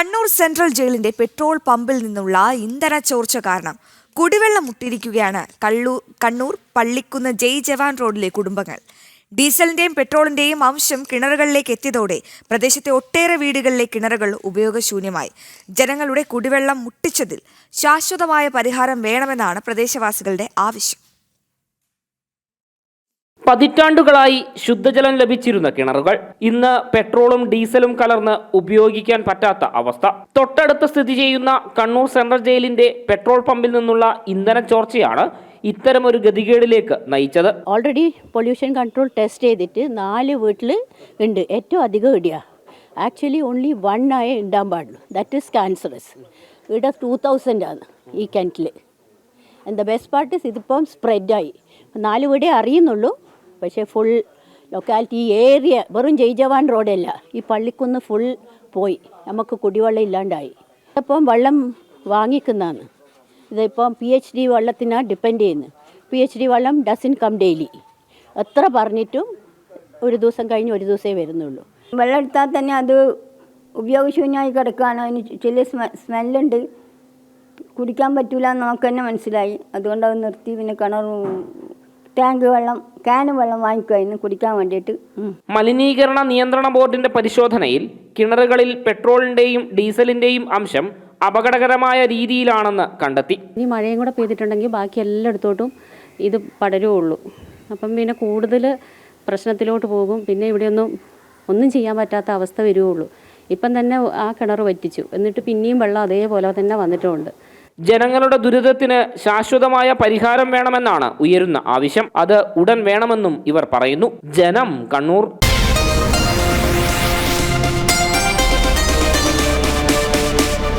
Kannur central ജയിലിന്റെ petrol പമ്പിൽ നിന്നുള്ള ഇന്ധന ചോർച്ച കാരണം കുടിവെള്ളം മുട്ടിയിരിക്കുകയാണ് കണ്ണൂർ പള്ളിക്കുന്ന് ജയ് ജവാൻ റോഡിലെ കുടുംബങ്ങൾ. ഡീസലിന്റെയും പെട്രോളിന്റെയും അംശം കിണറുകളിലേക്ക് എത്തിയതോടെ പ്രദേശത്തെ ഒട്ടേറെ വീടുകളിലെ കിണറുകൾ ഉപയോഗശൂന്യമായി. ജനങ്ങളുടെ കുടിവെള്ളം മുട്ടിച്ചതിൽ ശാശ്വതമായ പരിഹാരം വേണമെന്നാണ് പ്രദേശവാസികളുടെ ആവശ്യം. പതിറ്റാണ്ടുകളായി ശുദ്ധജലം ലഭിച്ചിരുന്ന കിണറുകൾ ഇന്ന് പെട്രോളും ഡീസലും കലർന്ന് ഉപയോഗിക്കാൻ പറ്റാത്ത അവസ്ഥ. തൊട്ടടുത്ത് സ്ഥിതി ചെയ്യുന്ന കണ്ണൂർ സെൻട്രൽ ജയിലിന്റെ പെട്രോൾ പമ്പിൽ നിന്നുള്ള ഇന്ധന ചോർച്ചയാണ് ഇത്തരമൊരു ഗതികേടിലേക്ക് നയിച്ചത്. ഓൾറെഡി പൊല്യൂഷൻ കൺട്രോൾ ടെസ്റ്റ് ചെയ്തിട്ട് 4 വീട്ടിൽ ഉണ്ട്. ഏറ്റവും അധികം ഇടിയ ആക്ച്വലി ഓൺലി 1 ആയേ ഉണ്ടാൻ പാടുള്ളൂ. That is cancerous. ഇവിടെ 2000 ആണ് ഈ കിണറ്റിൽ. And the best part is ഇതിപ്പം സ്പ്രെഡായി. 4 വീടേ അറിയുന്നുള്ളൂ. പക്ഷേ ഫുൾ ലൊക്കാലിറ്റി ഈ ഏരിയ വെറും ജയ് ജവാൻ റോഡല്ല, ഈ പള്ളിക്കുന്ന് ഫുൾ പോയി. നമുക്ക് കുടിവെള്ളം ഇല്ലാണ്ടായി. ഇപ്പം വെള്ളം വാങ്ങിക്കുന്നതാണ്. ഇതിപ്പം PhD വെള്ളത്തിനാണ് ഡിപ്പെൻഡ് ചെയ്യുന്നത്. PhD വെള്ളം ഡസൻ കം ഡെയിലി. എത്ര പറഞ്ഞിട്ടും ഒരു ദിവസം കഴിഞ്ഞ് ഒരു ദിവസമേ വരുന്നുള്ളൂ. വെള്ളം എടുത്താൽ തന്നെ അത് ഉപയോഗശൂന്യമായി കിടക്കുകയാണ്. അതിന് ചില സ്മെല്ലുണ്ട്, കുടിക്കാൻ പറ്റില്ല എന്ന് നമുക്ക് തന്നെ മനസ്സിലായി. അതുകൊണ്ട് അത് നിർത്തി. പിന്നെ ടാങ്ക് വെള്ളം, ക്യാന് വെള്ളം വാങ്ങിക്കുമായിരുന്നു കുടിക്കാൻ വേണ്ടിയിട്ട്. മലിനീകരണ നിയന്ത്രണ ബോർഡിന്റെ പരിശോധനയിൽ കിണറുകളിൽ പെട്രോളിന്റെയും ഡീസലിന്റെയും അംശം അപകടകരമായ രീതിയിലാണെന്ന് കണ്ടെത്തി. ഇനി മഴയും കൂടെ പെയ്തിട്ടുണ്ടെങ്കിൽ ബാക്കി എല്ലായിടത്തോട്ടും ഇത് പടരുള്ളൂ. അപ്പം പിന്നെ കൂടുതൽ പ്രശ്നത്തിലോട്ട് പോകും. പിന്നെ ഒന്നും ചെയ്യാൻ പറ്റാത്ത അവസ്ഥ വരുള്ളൂ. ഇപ്പം തന്നെ ആ കിണർ വറ്റിച്ചു, എന്നിട്ട് പിന്നെയും വെള്ളം അതേപോലെ തന്നെ വന്നിട്ടുമുണ്ട്. ജനങ്ങളുടെ ദുരിതത്തിന് ശാശ്വതമായ പരിഹാരം വേണമെന്നാണ് ഉയരുന്ന ആവശ്യം. അത് ഉടൻ വേണമെന്നും ഇവർ പറയുന്നു. ജനം, കണ്ണൂർ.